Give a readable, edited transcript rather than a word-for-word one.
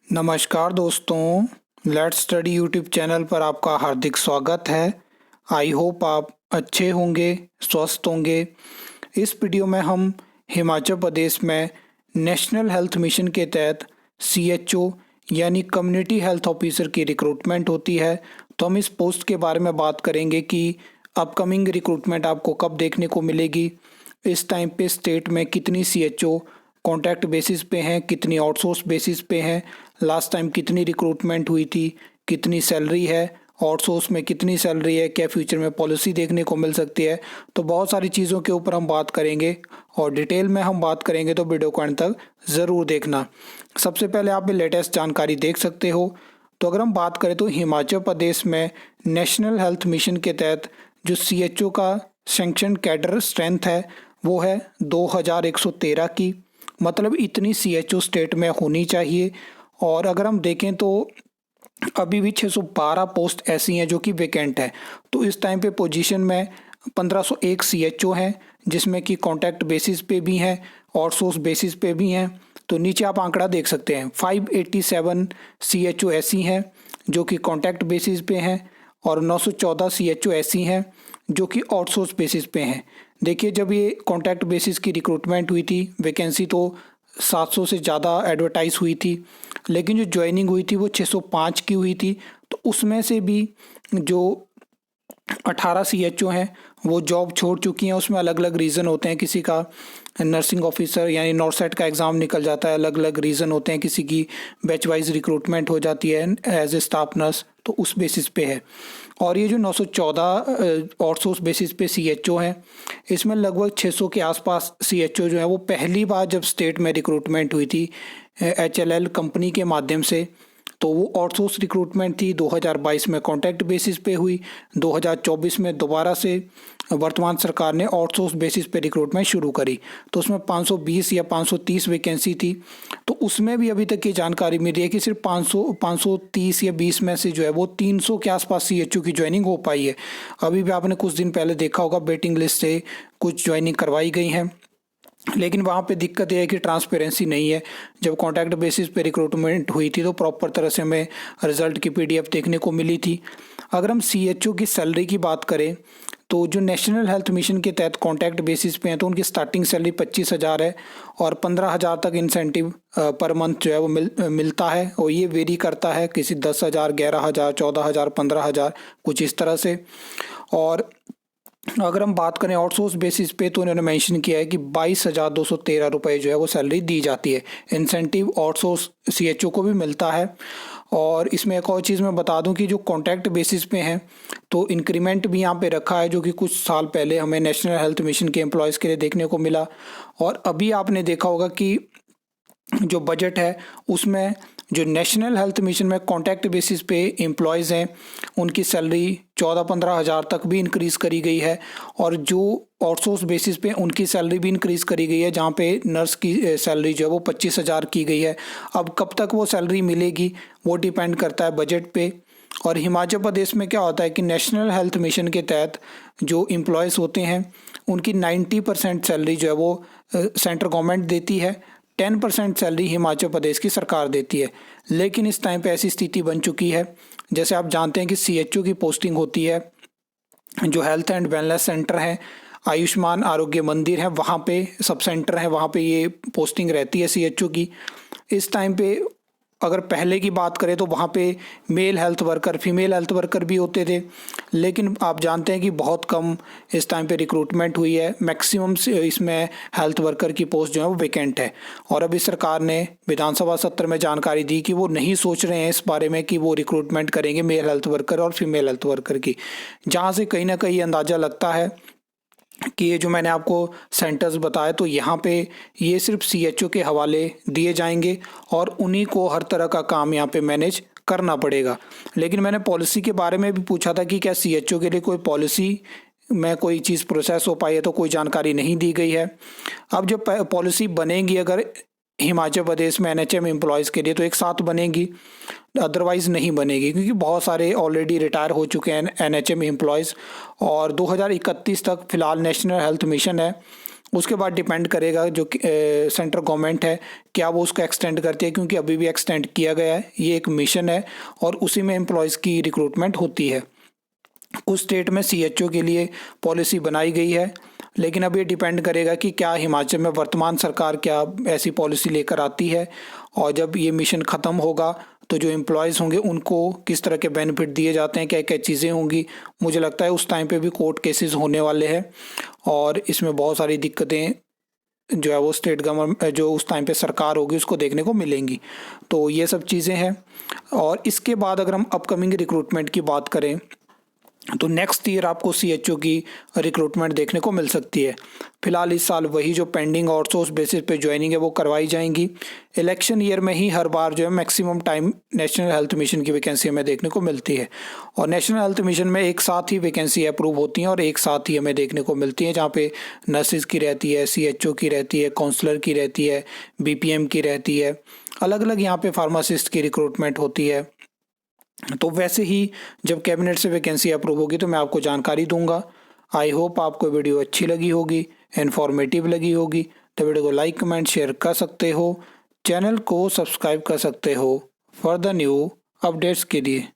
नमस्कार दोस्तों, let's study YouTube channel पर आपका हार्दिक स्वागत है। आई होप आप अच्छे होंगे, स्वस्थ होंगे। इस वीडियो में हम हिमाचल प्रदेश में नेशनल हेल्थ मिशन के तहत सीएचओ यानी कम्युनिटी हेल्थ ऑफिसर की रिक्रूटमेंट होती है। तो हम इस पोस्ट के बारे में बात करेंगे कि अपकमिंग रिक्रूटमेंट आपको कब देखने को मिलेगी, इस टाइम पे स्टेट में कितनी सीएचओ कॉन्ट्रैक्ट बेसिस पे हैं, कितनी आउटसोर्स बेसिस पे हैं, लास्ट टाइम कितनी रिक्रूटमेंट हुई थी, कितनी सैलरी है, आउटसोर्स में कितनी सैलरी है, क्या फ्यूचर में पॉलिसी देखने को मिल सकती है। तो बहुत सारी चीज़ों के ऊपर हम बात करेंगे और डिटेल में हम बात करेंगे, तो वीडियो को अंत तक ज़रूर देखना। सबसे पहले आप लेटेस्ट जानकारी देख सकते हो। तो अगर हम बात करें तो हिमाचल प्रदेश में नेशनल हेल्थ मिशन के तहत जो सीएचओ का सैंक्शन कैडर स्ट्रेंथ है वो है 2113 की। मतलब इतनी सीएचओ स्टेट में होनी चाहिए। और अगर हम देखें तो अभी भी 612 पोस्ट ऐसी हैं जो कि वैकेंट है। तो इस टाइम पे पोजीशन में 1501 सीएचओ हैं, जिसमें कि कॉन्ट्रैक्ट बेसिस पे भी हैं, आउटसोर्स बेसिस पे भी हैं। तो नीचे आप आंकड़ा देख सकते हैं, 587 सीएचओ ऐसी हैं जो कि कॉन्ट्रैक्ट बेसिस पे हैं और 914 सीएचओ ऐसी हैं जो कि आउटसोर्स बेसिस पे हैं। देखिए, जब ये कॉन्ट्रैक्ट बेसिस की रिक्रूटमेंट हुई थी, वैकेंसी तो 700 से ज़्यादा एडवर्टाइज हुई थी, लेकिन जो ज्वाइनिंग हुई थी वो 605 की हुई थी। तो उसमें से भी जो 18 सीएचओ हैं वो जॉब छोड़ चुकी हैं। उसमें अलग अलग रीज़न होते हैं, किसी का नर्सिंग ऑफिसर यानी नॉर्सेट का एग्ज़ाम निकल जाता है, अलग अलग रीज़न होते हैं, किसी की बैच वाइज रिक्रूटमेंट हो जाती है एज ए स्टाफ नर्स, तो उस बेसिस पे है। और ये जो 914 आउटसोर्स बेसिस पे सीएचओ हैं, इसमें लगभग 600 के आसपास सीएचओ जो है वो पहली बार जब स्टेट में रिक्रूटमेंट हुई थी एचएलएल कंपनी के माध्यम से, तो वो आउटसोर्स रिक्रूटमेंट थी। 2022 में कॉन्ट्रैक्ट बेसिस पे हुई, 2024 में दोबारा से वर्तमान सरकार ने आउटसोर्स बेसिस पे रिक्रूटमेंट शुरू करी। तो उसमें 520 या 530 वैकेंसी थी। तो उसमें भी अभी तक ये जानकारी मिली है कि सिर्फ 530 या 20 में से जो है वो 300 के आसपास सीएचओ की ज्वाइनिंग हो पाई है। अभी भी आपने कुछ दिन पहले देखा होगा, वेटिंग लिस्ट से कुछ ज्वाइनिंग करवाई गई हैं, लेकिन वहाँ पे दिक्कत यह है कि ट्रांसपेरेंसी नहीं है। जब कॉन्ट्रैक्ट बेसिस पे रिक्रूटमेंट हुई थी तो प्रॉपर तरह से हमें रिजल्ट की पीडीएफ देखने को मिली थी। अगर हम सीएचओ की सैलरी की बात करें तो जो नेशनल हेल्थ मिशन के तहत कॉन्ट्रैक्ट बेसिस पे हैं तो उनकी स्टार्टिंग सैलरी 25,000 है और 15,000 तक इंसेंटिव पर मंथ जो है वो मिलता है। और ये वेरी करता है, किसी 10,000, 11,000, 14,000, 15,000, कुछ इस तरह से। और अगर हम बात करें आउटसोर्स बेसिस पे तो उन्होंने मेंशन किया है कि 22,213 रुपये जो है वो सैलरी दी जाती है। इंसेंटिव आउटसोर्स सीएचओ को भी मिलता है। और इसमें एक और चीज़ मैं बता दूं कि जो कॉन्ट्रैक्ट बेसिस पे हैं तो इंक्रीमेंट भी यहाँ पे रखा है, जो कि कुछ साल पहले हमें नेशनल हेल्थ मिशन के एम्प्लॉयज़ के लिए देखने को मिला। और अभी आपने देखा होगा कि जो बजट है उसमें जो नेशनल हेल्थ मिशन में कॉन्ट्रैक्ट बेसिस पे एम्प्लॉयज़ हैं उनकी सैलरी 14-15 हज़ार तक भी इंक्रीज़ करी गई है। और जो आउटसोर्स बेसिस पे उनकी सैलरी भी इंक्रीज़ करी गई है, जहाँ पे नर्स की सैलरी जो है वो 25,000 की गई है। अब कब तक वो सैलरी मिलेगी वो डिपेंड करता है बजट पे। और हिमाचल प्रदेश में क्या होता है कि नेशनल हेल्थ मिशन के तहत जो एम्प्लॉयज़ होते हैं उनकी 90% सैलरी जो है वो सेंट्रल गवर्नमेंट देती है, 10% सैलरी हिमाचल प्रदेश की सरकार देती है। लेकिन इस टाइम पे ऐसी स्थिति बन चुकी है, जैसे आप जानते हैं कि सीएचओ की पोस्टिंग होती है, जो हेल्थ एंड वेलनेस सेंटर है, आयुष्मान आरोग्य मंदिर है, वहाँ पे सब सेंटर है, वहाँ पे ये पोस्टिंग रहती है सीएचओ की। इस टाइम पे अगर पहले की बात करें तो वहाँ पे male health worker, female health worker भी होते थे, लेकिन आप जानते हैं कि बहुत कम इस टाइम पे रिक्रूटमेंट हुई है। मैक्सिमम इसमें हेल्थ वर्कर की पोस्ट जो है वो वैकेंट है। और अभी सरकार ने विधानसभा सत्र में जानकारी दी कि वो नहीं सोच रहे हैं इस बारे में कि वो रिक्रूटमेंट करेंगे मेल हेल्थ वर्कर और फीमेल हेल्थ वर्कर की, जहाँ से कहीं ना कहीं अंदाज़ा लगता है कि ये जो मैंने आपको सेंटर्स बताए तो यहाँ पे ये सिर्फ सीएचओ के हवाले दिए जाएंगे और उन्हीं को हर तरह का काम यहाँ पे मैनेज करना पड़ेगा। लेकिन मैंने पॉलिसी के बारे में भी पूछा था कि क्या सीएचओ के लिए कोई पॉलिसी में कोई चीज़ प्रोसेस हो पाई है, तो कोई जानकारी नहीं दी गई है। अब जब पॉलिसी बनेगी अगर हिमाचल प्रदेश में एनएचएम एम्प्लॉयज़ के लिए तो एक साथ बनेगी, अदरवाइज़ नहीं बनेगी, क्योंकि बहुत सारे ऑलरेडी रिटायर हो चुके हैं एनएचएम एम्प्लॉयज़। और 2031 तक फ़िलहाल नेशनल हेल्थ मिशन है उसके बाद डिपेंड करेगा जो सेंट्रल गवर्नमेंट है क्या वो उसको एक्सटेंड करती है, क्योंकि अभी भी एक्सटेंड किया गया है। ये एक मिशन है और उसी में एम्प्लॉयज़ की रिक्रूटमेंट होती है। कुछ स्टेट में CHO के लिए पॉलिसी बनाई गई है, लेकिन अब ये डिपेंड करेगा कि क्या हिमाचल में वर्तमान सरकार क्या ऐसी पॉलिसी लेकर आती है, और जब ये मिशन ख़त्म होगा तो जो एम्प्लॉयज़ होंगे उनको किस तरह के बेनिफिट दिए जाते हैं, क्या क्या चीज़ें होंगी। मुझे लगता है उस टाइम पे भी कोर्ट केसेस होने वाले हैं और इसमें बहुत सारी दिक्कतें जो है वो स्टेट गवर्नमेंट जो उस टाइम पे सरकार होगी उसको देखने को मिलेंगी। तो ये सब चीज़ें हैं। और इसके बाद अगर हम अपकमिंग रिक्रूटमेंट की बात करें तो नेक्स्ट ईयर आपको CHO की रिक्रूटमेंट देखने को मिल सकती है। फिलहाल इस साल वही जो पेंडिंग आउटसोर्स बेसिस पे ज्वाइनिंग है वो करवाई जाएंगी। इलेक्शन ईयर में ही हर बार जो है maximum time national health mission की वैकेंसी हमें देखने को मिलती है, और नेशनल हेल्थ मिशन में एक साथ ही वैकेंसी अप्रूव होती हैं और एक साथ ही हमें देखने को मिलती हैं, जहाँ पे नर्सिस की रहती है, CHO की रहती है, काउंसलर की रहती है, BPM की रहती है, अलग अलग यहाँ पे फार्मासिस्ट की रिक्रूटमेंट होती है। तो वैसे ही जब कैबिनेट से वैकेंसी अप्रूव होगी तो मैं आपको जानकारी दूंगा। आई होप आपको वीडियो अच्छी लगी होगी, इन्फॉर्मेटिव लगी होगी। तो वीडियो को लाइक कमेंट शेयर कर सकते हो, चैनल को सब्सक्राइब कर सकते हो फॉर द न्यू अपडेट्स के लिए।